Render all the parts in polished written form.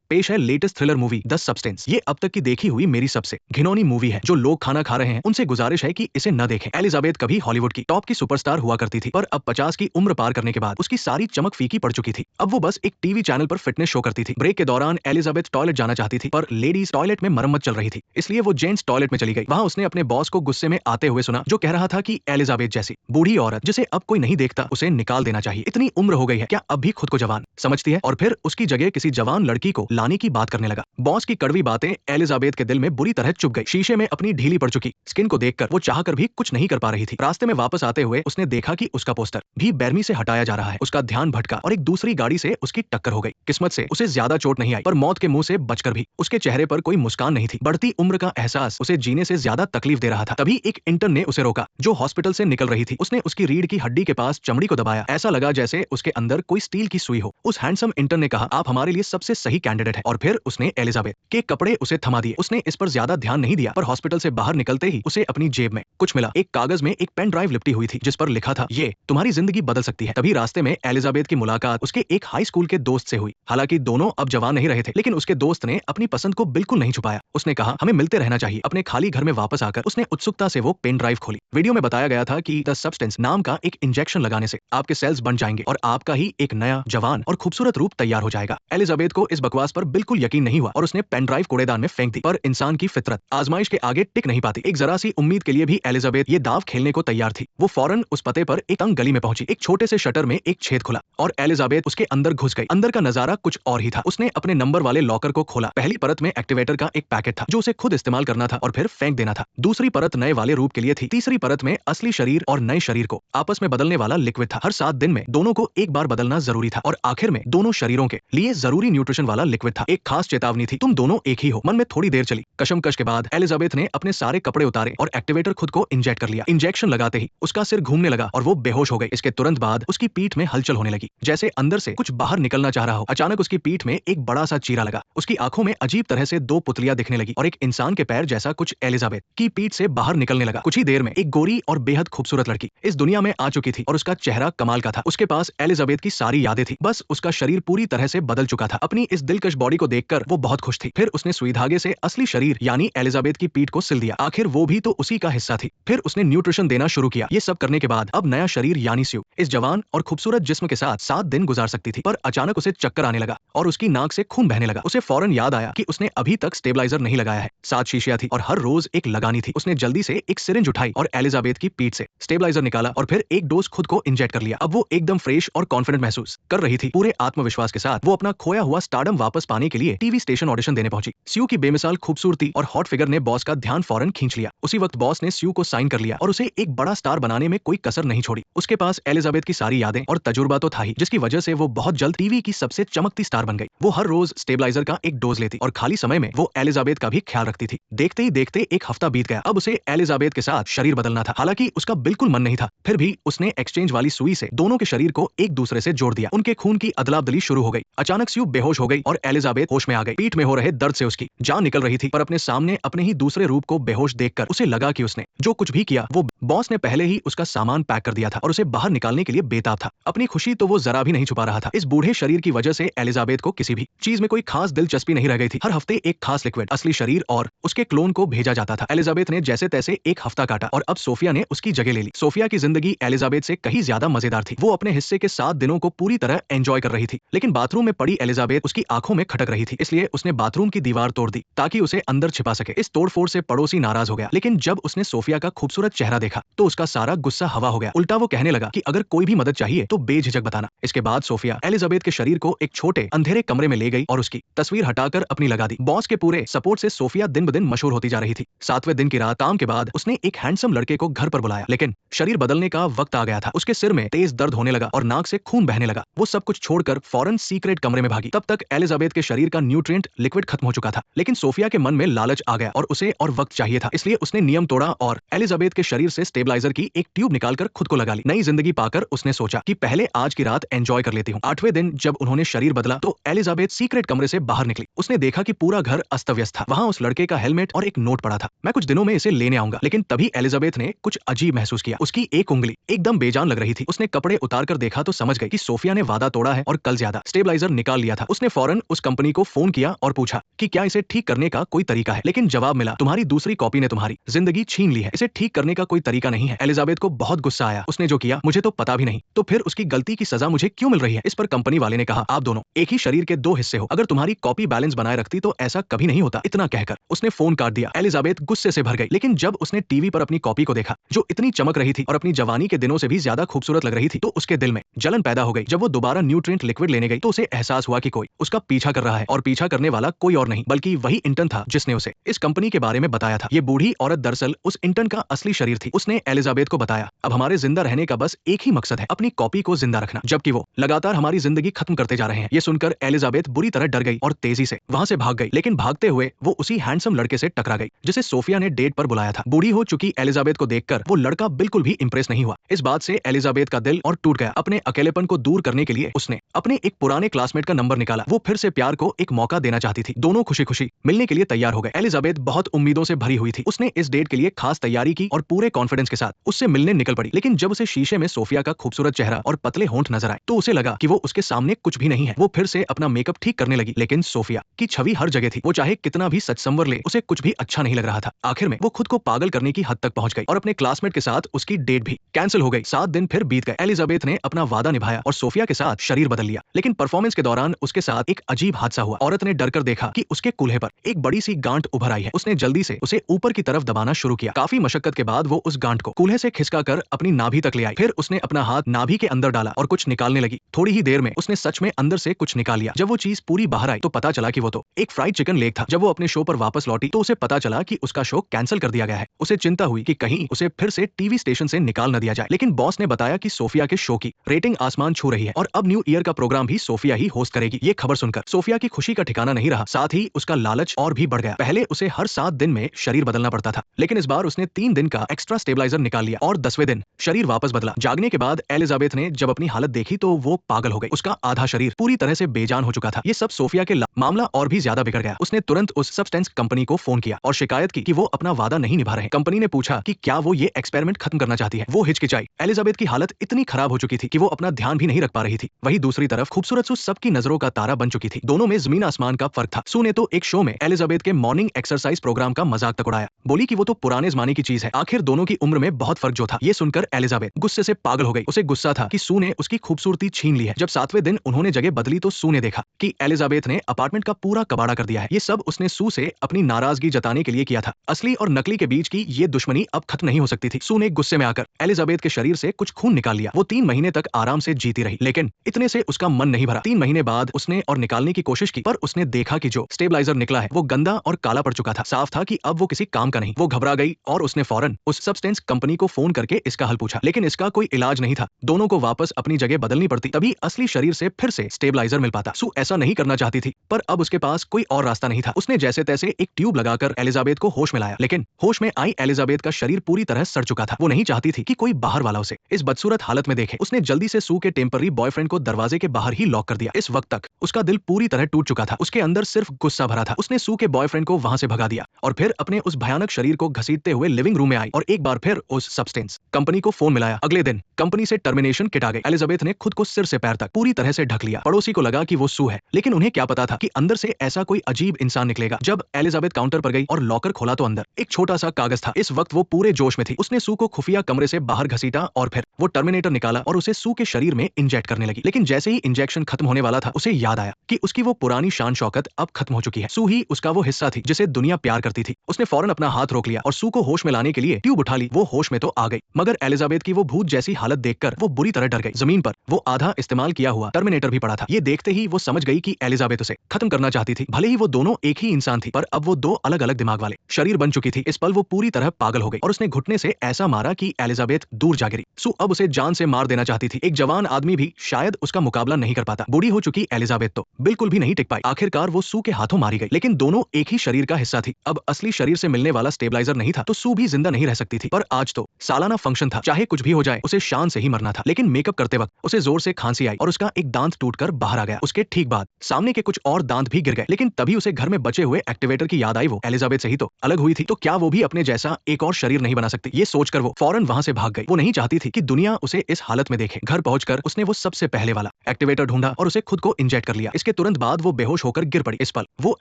पेश है latest thriller movie the substance. ये अब तक की देखी हुई मेरी सबसे घिनौनी मूवी है। जो लोग खाना खा रहे हैं उनसे गुजारिश है कि इसे न देखें। एलिजाबेथ कभी हॉलीवुड की टॉप की सुपरस्टार हुआ करती थी, पर अब 50 की उम्र पार करने के बाद उसकी सारी चमक फीकी पड़ चुकी थी। अब वो बस एक टीवी चैनल पर फिटनेस शो करती थी। ब्रेक के दौरान एलिजाबेथ टॉयलेट जाना चाहती थी, पर लेडीज टॉयलेट में मरम्मत चल रही थी, इसलिए वो जेंट्स टॉयलेट में चली गई। वहां उसने अपने बॉस को गुस्से में आते हुए सुना, जो कह रहा था कि एलिजाबेथ जैसी बूढ़ी औरत जिसे अब कोई नहीं देखता, उसे निकाल देना चाहिए। इतनी उम्र हो गई है, क्या अब भी खुद को जवान समझती है? और फिर उसकी जगह किसी जवान लड़की को लाने की बात करने लगा। बॉस की कड़वी बातें एलिजाबेथ के दिल में बुरी तरह चुभ गई। शीशे में अपनी ढीली पड़ चुकी स्किन को देखकर वो चाहकर भी कुछ नहीं कर पा रही थी। रास्ते में वापस आते हुए उसने देखा कि उसका पोस्टर भी बेरमी से हटाया जा रहा है। उसका ध्यान भटका और एक दूसरी गाड़ी से उसकी टक्कर हो गई। किस्मत से उसे ज्यादा चोट नहीं आई, पर मौत के मुंह से बचकर भी उसके चेहरे पर कोई मुस्कान नहीं थी। बढ़ती उम्र का एहसास उसे जीने से ज्यादा तकलीफ दे रहा था। तभी एक इंटर्न ने उसे रोका, जो हॉस्पिटल से निकल रही थी। उसने उसकी रीढ़ की हड्डी के पास चमड़ी को दबाया। ऐसा लगा जैसे उसके अंदर कोई स्टील की सुई हो। उस हैंडसम इंटर्न ने कहा, आप हमारे लिए सबसे सही कैंडिडेट है। और फिर उसने एलिजाबेथ के कपड़े उसे थमा दिए। उसने इस पर ज्यादा ध्यान नहीं दिया, पर हॉस्पिटल से बाहर निकलते ही उसे अपनी जेब में कुछ मिला। एक कागज में एक पेन ड्राइव लिपटी हुई थी, जिस पर लिखा था, ये तुम्हारी जिंदगी बदल सकती है। तभी रास्ते में एलिजाबेथ की मुलाकात उसके एक हाई स्कूल के दोस्त से हुई। हालांकि दोनों अब जवान नहीं रहे थे, लेकिन उसके दोस्त ने अपनी पसंद को बिल्कुल नहीं छुपाया। उसने कहा, हमें मिलते रहना चाहिए। अपने खाली घर में वापस आकर उसने उत्सुकता से वो पेन ड्राइव खोली। वीडियो में बताया गया था कि द सब्सटेंस नाम का एक इंजेक्शन लगाने से आपके सेल्स बन जाएंगे और आपका ही एक नया जवान और खूबसूरत रूप तैयार हो जाएगा। एलिजाबेथ को इस बकवास पर बिल्कुल यकीन नहीं हुआ और उसने पेन ड्राइव कूड़ेदान में फेंक दी। पर इंसान की फितरत आजमाइश के आगे टिक नहीं पाती। एक जरा सी उम्मीद के लिए भी एलिजाबेथ ये दाव खेलने को तैयार थी। वो फौरन उस पते पर एक तंग गली में पहुंची। एक छोटे से शटर में एक छेद खुला और एलिजाबेथ उसके अंदर घुस गई। अंदर का नजारा कुछ और ही था। उसने अपने नंबर वाले लॉकर को खोला। पहली परत में एक्टिवेटर का एक पैकेट था, जो उसे खुद इस्तेमाल करना था और फिर फेंक देना था। दूसरी परत नए वाले रूप के लिए थी। तीसरी परत में असली शरीर और नए शरीर को आपस में बदलने वाला लिक्विड था। हर 7 दिन में दोनों को एक बार बदलना जरूरी था और आखिर में दोनों शरीरों के लिए जरूरी न्यूट्रिशन वाला लिक्विड था। एक खास चेतावनी थी, तुम दोनों एक ही हो। मन में थोड़ी देर चली कशमकश के बाद एलिजाबेथ ने अपने सारे कपड़े उतारे और एक्टिवेटर खुद को इंजेक्ट कर लिया। इंजेक्शन लगाते ही उसका सिर घूमने लगा और वो बेहोश हो गई। इसके तुरंत बाद उसकी पीठ में हलचल होने लगी, जैसे अंदर से कुछ बाहर निकलना चाह रहा हो। अचानक उसकी पीठ में एक बड़ा सा चीरा लगा। उसकी आंखों में अजीब तरह से 2 पुतलियां दिखने लगी और एक इंसान के पैर जैसा कुछ एलिजाबेथ की पीठ से बाहर निकलने लगा। कुछ ही देर में एक गोरी और बेहद खूबसूरत लड़की इस दुनिया में आ चुकी थी और उसका चेहरा कमाल का था। उसके पास एलिजाबेथ की सारी यादें थी, बस उसका शरीर पूरी तरह से बदल चुका था। अपनी इस दिलकश बॉडी को देखकर वो बहुत खुश थी। फिर उसने सुई धागे से असली शरीर यानी एलिजाबेथ की पीठ को सिल दिया। आखिर वो भी तो उसी का हिस्सा थी। फिर उसने न्यूट्रिशन देना शुरू किया। ये सब करने के बाद अब नया शरीर यानी स्यू इस जवान और खूबसूरत जिस्म के साथ 7 दिन गुजार सकती थी। पर अचानक उसे चक्कर आने लगा और उसकी नाक से खून बहने लगा। उसे फौरन याद आया कि उसने अभी तक स्टेबलाइजर नहीं लगाया है। 7 शीशियां थी और हर रोज एक लगानी थी। उसने जल्दी से एक सिरिंज उठाई और एलिजाबेथ की पीठ से स्टेबलाइजर निकाला और फिर एक डोज खुद को इंजेक्ट कर लिया। अब वो एकदम फ्रेश और कॉन्फिडेंट महसूस कर रही थी। पूरे आत्मविश्वास के साथ वो अपना खोया हुआ स्टारडम वापस पाने के लिए टीवी स्टेशन ऑडिशन देने पहुंची। स्यू की बेमिसाल खूबसूरती और हॉट फिगर ने बॉस का ध्यान फौरन खींच लिया। उसी वक्त बॉस ने स्यू को साइन कर लिया और उसे एक बड़ा स्टार बनाने में कोई कसर नहीं छोड़ी। उसके पास एलिजाबेथ की सारी यादें और तजुर्बा तो था ही, जिसकी वजह से वो बहुत जल्द टीवी की सबसे चमकती स्टार बन गई। वो हर रोज स्टेबलाइजर का एक डोज लेती और खाली समय में वो एलिजाबेथ का भी ख्याल रखती थी। देखते ही देखते एक हफ्ता बीत गया। अब उसे एलिजाबेथ के साथ शरीर बदलना था। हालांकि उसका बिल्कुल मन नहीं था, फिर भी उसने एक्सचेंज वाली सुई से दोनों के शरीर को एक दूसरे से जोड़ दिया। उनके खून की अदला-बदली शुरू हो गई। अचानक स्यू बेहोश हो गई और एलिजाबेथ होश में आ गई। पीठ में हो रहे दर्द से उसकी जान निकल रही थी, पर अपने सामने अपने ही दूसरे रूप को बेहोश देखकर उसे लगा कि उसने जो कुछ भी किया वो बॉस ने पहले ही उसका सामान पैक कर दिया था और उसे बाहर निकालने के लिए बेताब था। अपनी खुशी तो वो जरा भी नहीं छुपा रहा था। इस बूढ़े शरीर की वजह से एलिजाबेथ को किसी भी चीज में कोई खास दिलचस्पी नहीं रह गई थी। हर हफ्ते एक खास लिक्विड असली शरीर और उसके क्लोन को भेजा जाता था। एलिजाबेथ ने जैसे तैसे एक हफ्ता काटा और अब सोफिया ने उसकी जगह ले ली। सोफिया की जिंदगी एलिजाबेथ से कहीं ज्यादा मजेदार थी। वो अपने हिस्से के 7 दिनों को पूरी तरह एंजॉय कर रही थी, लेकिन बाथरूम में पड़ी एलिजाबेथ उसकी आंखों में खटक रही थी। इसलिए उसने बाथरूम की दीवार तोड़ दी ताकि उसे अंदर छिपा सके। इस तोड़फोड़ से पड़ोसी नाराज हो गया, लेकिन जब उसने सोफिया का खूबसूरत चेहरा देखा तो उसका सारा गुस्सा हवा हो गया। उल्टा वो कहने लगा कि अगर कोई भी मदद चाहिए तो बेझिझक बताना। इसके बाद सोफिया एलिजाबेथ के शरीर को एक छोटे अंधेरे कमरे में ले गई और उसकी तस्वीर हटाकर अपनी लगा दी। बॉस के पूरे सपोर्ट से सोफिया दिन ब दिन मशहूर होती जा रही थी। 7वें दिन की रात काम के बाद उसने एक हैंडसम लड़के को घर पर बुलाया, लेकिन शरीर बदलने का वक्त आ गया था। उसके सिर में तेज दर्द होने लगा और नाक से खून बहने लगा। वो सब कुछ छोड़कर फौरन सीक्रेट कमरे में भागी। तब तक एलिजाबेथ के शरीर का न्यूट्रिएंट लिक्विड खत्म हो चुका था, लेकिन सोफिया के मन में लालच आ गया और उसे और वक्त चाहिए था। इसलिए उसने नियम तोड़ा और एलिजाबेथ के शरीर से स्टेबलाइजर की एक ट्यूब निकालकर खुद को लगा ली। नई जिंदगी पाकर उसने सोचा कि पहले आज की रात एंजॉय कर लेती हूँ। 8वें दिन जब उन्होंने शरीर बदला तो एलिजाबेथ सीक्रेट कमरे से बाहर निकली। उसने देखा कि पूरा घर अस्त व्यस्त था। वहाँ उस लड़के का हेलमेट और एक नोट पड़ा था। मैं कुछ दिनों में इसे लेने आऊंगा। लेकिन तभी एलिजाबेथ ने कुछ अजीब महसूस किया। उसकी एक उंगली एकदम बेजान लग रही थी। उसने कपड़े उतार कर देखा तो समझ गई कि सोफिया ने वादा तोड़ा है और कल ज्यादा स्टेबलाइजर निकाल लिया था। उसने फौरन उस कंपनी को फोन किया और पूछा कि क्या इसे ठीक करने का कोई तरीका है, लेकिन जवाब मिला तुम्हारी दूसरी कॉपी ने तुम्हारी जिंदगी छीन ली है, इसे ठीक करने का कोई तरीका नहीं है। एलिजाबेथ को बहुत गुस्सा आया, उसने जो किया मुझे तो पता भी नहीं, तो फिर उसकी गलती की सजा मुझे क्यों मिल रही है। इस पर कंपनी वाले ने कहा आप दोनों एक ही शरीर के दो हिस्से हो, अगर तुम्हारी कॉपी बैलेंस बनाए रखती तो ऐसा कभी नहीं होता। इतना कहकर उसने फोन काट दिया। एलिजाबेथ गुस्से से भर गई, लेकिन जब उसने टीवी पर अपनी कॉपी को देखा जो इतनी चमक रही थी और अपनी जवानी के दिनों से भी ज्यादा खूबसूरत लग रही थी, तो उसके दिल में जलन पैदा हो गई। जब वो दोबारा न्यूट्रिएंट लिक्विड लेने गई तो उसे एहसास हुआ कि कोई उसका पीछा कर रहा है, और पीछा करने वाला कोई और नहीं बल्कि वही इंटर्न था जिसने उसे इस कंपनी के बारे में बताया था। ये बूढ़ी औरत दरअसल उस इंटर्न का असली शरीर थी। उसने एलिजाबेथ को बताया अब हमारे जिंदा रहने का बस एक ही मकसद है, अपनी कॉपी को जिंदा रखना, जबकि वो लगातार हमारी जिंदगी खत्म करते जा रहे हैं। ये सुनकर एलिजाबेथ बुरी तरह डर गई और तेजी से वहां से भाग गई, लेकिन भागते हुए वो उसी हैंडसम लड़के से टकरा गई जिसे सोफिया ने डेट पर बुलाया था। बूढ़ी हो चुकी एलिजाबेथ को देखकर वो लड़का बिल्कुल भी इंप्रेस नहीं हुआ। इस बात से एलिजाबेथ का दिल और टूट गया। अपने अकेलेपन को दूर करने के लिए उसने अपने एक पुराने क्लासमेट का नंबर निकाला। वो फिर से प्यार को एक मौका देना चाहती थी। दोनों खुशी खुशी मिलने के लिए तैयार हो गए। एलिजाबेथ बहुत उम्मीदों से भरी हुई थी। उसने इस डेट के लिए खास तैयारी की और पूरे कॉन्फिडेंस के साथ उससे मिलने निकल पड़ी। लेकिन जब उसे शीशे में सोफिया का खूबसूरत चेहरा और पतले होंठ नजर आए तो उसे लगा कि वो उसके सामने कुछ भी नहीं है। वो फिर से अपना मेकअप ठीक करने लगी, लेकिन सोफिया की छवि हर जगह थी। वो चाहे कितना भी सच संवर ले, उसे कुछ भी अच्छा नहीं लग रहा था। आखिर में वो खुद को पागल करने की हद तक पहुंच गई और अपने क्लासमेट के साथ उसकी डेट भी कैंसिल हो गई। 7 दिन फिर बीत गए। एलिजाबेथ ने अपना वादा निभाया और सोफिया के साथ शरीर बदल लिया, लेकिन परफॉर्मेंस के दौरान उसके साथ एक अजीब हादसा हुआ। औरत ने डरकर देखा कि उसके कूल्हे पर एक बड़ी सी गांठ उभर आई है। उसने जल्दी से उसे ऊपर की तरफ दबाना शुरू किया। काफी मशक्कत के बाद वो उस गांठ को कूल्हे से खिसकाकर अपनी नाभि तक ले आई। फिर उसने अपना हाथ नाभि के अंदर डाला और कुछ निकालने लगी। थोड़ी ही देर में उसने सच में अंदर से कुछ निकाल लिया। जब वो चीज पूरी बाहर आई तो पता चला कि वो तो एक फ्राइड चिकन लेग था। जब वो अपने शो पर वापस लौटी तो उसे पता चला कि उसका शो कैंसिल कर दिया गया है। उसे चिंता हुई कि कहीं उसे फिर से टीवी स्टेशन से निकाल न दिया जाए, लेकिन बॉस ने बताया कि सोफिया के शो की रेटिंग आसमान छू रही है और अब न्यू ईयर का प्रोग्राम भी सोफिया ही होस्ट करेगी। ये खबर सुनकर सोफिया की खुशी का ठिकाना नहीं रहा, साथ ही उसका लालच और भी बढ़ गया। पहले उसे हर 7 दिन में शरीर बदलना पड़ता था, लेकिन इस बार उसने 3 दिन का एक्स्ट्रा स्टेबलाइजर निकाल लिया और 10वें दिन शरीर वापस बदला। जागने के बाद एलिजाबेथ ने जब अपनी हालत देखी तो वो पागल हो गई। उसका आधा शरीर पूरी तरह से बेजान हो चुका था। ये सब सोफिया के मामला और भी ज्यादा बिगड़ गया। उसने तुरंत उस सब्सटेंस कंपनी को फोन किया और शिकायत की कि वो अपना वादा नहीं निभा रहे। कंपनी ने पूछा कि क्या वो ये एक्सपेरिमेंट खत्म करना चाहती है। वो हिचकिचाई। एलिजाबेथ की हालत इतनी खराब हो चुकी थी कि वो अपना ध्यान भी नहीं रख पा रही थी। वहीं दूसरी तरफ खूबसूरत सू सबकी नजरों का तारा बन चुकी थी। दोनों में जमीन आसमान का फर्क था। सू ने तो एक शो में एलिजाबेथ के मॉर्निंग एक्सरसाइज प्रोग्राम का मजाक तक उड़ाया, बोली कि वो तो पुराने जमाने की चीज है। आखिर दोनों की उम्र में बहुत फर्क जो था। ये सुनकर एलिजाबेथ गुस्से से पागल हो गई। उसे गुस्सा था कि सू ने उसकी खूबसूरती छीन ली है। जब 7वें दिन उन्होंने जगह बदली तो सू ने देखा कि एलिजाबेथ ने अपार्टमेंट का पूरा कबाड़ा कर दिया है। ये सब उसने सू से अपनी नाराजगी जताने के लिए किया था। असली और नकली के बीच की ये दुश्मनी अब खत्म नहीं हो सकती थी। सू ने गुस्से में आकर एलिजाबेथ के शरीर से कुछ खून निकाल लिया। वो 3 महीने तक आराम से जीती रही, लेकिन इतने से उसका मन नहीं भरा। 3 महीने बाद उसने और निकालने की कोशिश की, पर उसने देखा कि जो स्टेबलाइजर निकला है वो गंदा और काला पड़ चुका था। साफ था कि अब वो किसी काम का नहीं। वो घबरा गई और उसने फौरन उस सब्सटेंस कंपनी को फोन करके इसका हल पूछा, लेकिन इसका कोई इलाज नहीं था। दोनों को वापस अपनी जगह बदलनी पड़ती, तभी असली शरीर से फिर से स्टेबलाइजर मिल पाता। सू ऐसा नहीं करना चाहती थी, पर अब उसके पास कोई और रास्ता नहीं था। उसने जैसे तैसे एक ट्यूब लगाकर एलिजाबेथ को होश में लाया, लेकिन होश में आई एलिजाबेथ का शरीर पूरी तरह सड़ चुका था। वो नहीं चाहती थी कि कोई बाहर वाला उसे इस बदसूरत हालत में देखे। उसने जल्दी से सू के टेम्पररी बॉयफ्रेंड को दरवाजे के बाहर ही लॉक कर दिया। इस वक्त तक उसका दिल पूरी तरह टूट चुका था। उसके अंदर सिर्फ गुस्सा भरा था। उसने सू के बॉयफ्रेंड को वहां से भगा दिया और फिर अपने उस भयानक शरीर को घसीटते हुए लिविंग रूम में आई और एक बार फिर उस सब्सटेंस कंपनी को फोन मिलाया। अगले दिन कंपनी से टर्मिनेशन किट आ गई। एलिजाबेथ ने खुद को सिर से पैर तक पूरी तरह से ढक लिया। पड़ोसी को लगा कि वो सू है, लेकिन उन्हें क्या पता था कि अंदर से ऐसा कोई अजीब इंसान निकलेगा। जब एलिजाबेथ काउंटर पर गई और लॉकर खोला तो अंदर एक छोटा सा कागज था। इस वक्त वो पूरे जोश में थी। उसने सू को खुफिया कमरे से बाहर घसीटा और फिर वो टर्मिनेटर निकाला और उसे सू के शरीर में इंजेक्ट करने लगी। लेकिन जैसे ही इंजेक्शन खत्म होने वाला था, उसे याद आया कि उसकी वो पुरानी शान शौकत अब खत्म हो चुकी है। सू ही उसका वो हिस्सा थी जिसे दुनिया प्यार करती थी। उसने फौरन अपना हाथ रोक लिया और सू को होश में लाने के लिए ट्यूब उठा ली। वो होश में तो आ गई, मगर एलिजाबेथ की वो भूत जैसी हालत देखकर वो बुरी तरह डर गई। जमीन पर वो आधा इस्तेमाल किया हुआ टर्मिनेटर भी पड़ा था। ये देखते ही वो समझ गई कि एलिजाबेथ उसे खत्म करना चाहती थी। भले ही वो दोनों एक ही इंसान थी, पर अब वो 2 अलग अलग दिमाग वाले शरीर बन चुकी थी। इस पल वो पूरी तरह पागल हो गई और उसने घुटने से ऐसा मारा कि एलिजाबेथ दूर जा गिरी। सू अब उसे जान से मार देना चाहती थी। एक जवान आदमी भी शायद उसका मुकाबला नहीं कर पाता। बूढ़ी हो चुकी एलिजाबेथ तो बिल्कुल भी नहीं टिक पाई। आखिरकार वो सू के हाथों मारी गई, लेकिन दोनों एक ही शरीर का हिस्सा थी। अब असली शरीर से मिलने वाला स्टेबलाइजर नहीं था तो सू भी जिंदा नहीं रह सकती थी। पर आज तो सालाना फंक्शन था, चाहे कुछ भी हो जाए उसे शान से ही मरना था। लेकिन मेकअप करते वक्त उसे जोर से खांसी आई और उसका एक दांत टूटकर बाहर आ गया। उसके ठीक बाद सामने के कुछ और दांत भी गिर गए। लेकिन तभी उसे घर में बचे हुए एक्टिवेटर की याद आई। वो एलिजाबेथ से ही तो अलग हुई थी, तो क्या वो भी अपने जैसा एक और शरीर नहीं बना सकती? ये सोचकर वो फौरन वहां से भाग गई। वो नहीं चाहती थी कि दुनिया उसे इस हालत में देखे। घर पहुंचकर उसने वो सबसे पहले वाला एक्टिवेटर ढूंढा और उसे खुद को इंजेक्ट कर लिया। इसके तुरंत तुरंत बाद वो बेहोश होकर गिर पड़ी। इस पल वो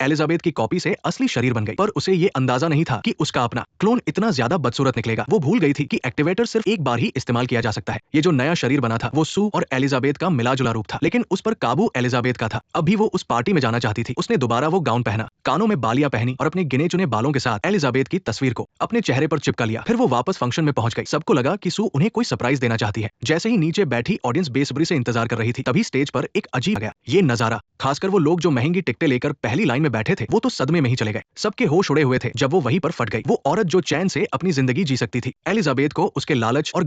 एलिजाबेथ की कॉपी से असली शरीर बन गई, पर उसे ये अंदाजा नहीं था कि उसका अपना क्लोन इतना ज्यादा बदसूरत निकलेगा। वो भूल गई थी कि एक्टिवेटर सिर्फ एक बार ही इस्तेमाल किया जा सकता है। ये जो नया शरीर बना था वो सू और एलिजाबेथ का मिला-जुला रूप था, लेकिन उस पर काबू एलिजाबेथ का था। अभी वो उस पार्टी में जाना चाहती थी। उसने दोबारा वो गाउन पहना, कानों में बालियां पहनी और अपने गिने चुने बालों के साथ एलिजाबेथ की तस्वीर को अपने चेहरे पर चिपका लिया। फिर वो वापस फंक्शन में पहुंच गई। सबको लगा कि सू उन्हें कोई सरप्राइज देना चाहती है। जैसे ही नीचे बैठी ऑडियंस बेसब्री से इंतजार कर रही थी, तभी स्टेज पर एक अजीब आ गया। ये नजारा, खासकर वो लोग जो महंगी टिकटें लेकर पहली लाइन में बैठे थे, वो तो सदमे में ही चले गए। सबके होश उड़े हुए थे जब वो वहीं पर फट गई। वो औरत जो चैन से अपनी जिंदगी जी सकती थी, एलिजाबेथ को उसके लालच और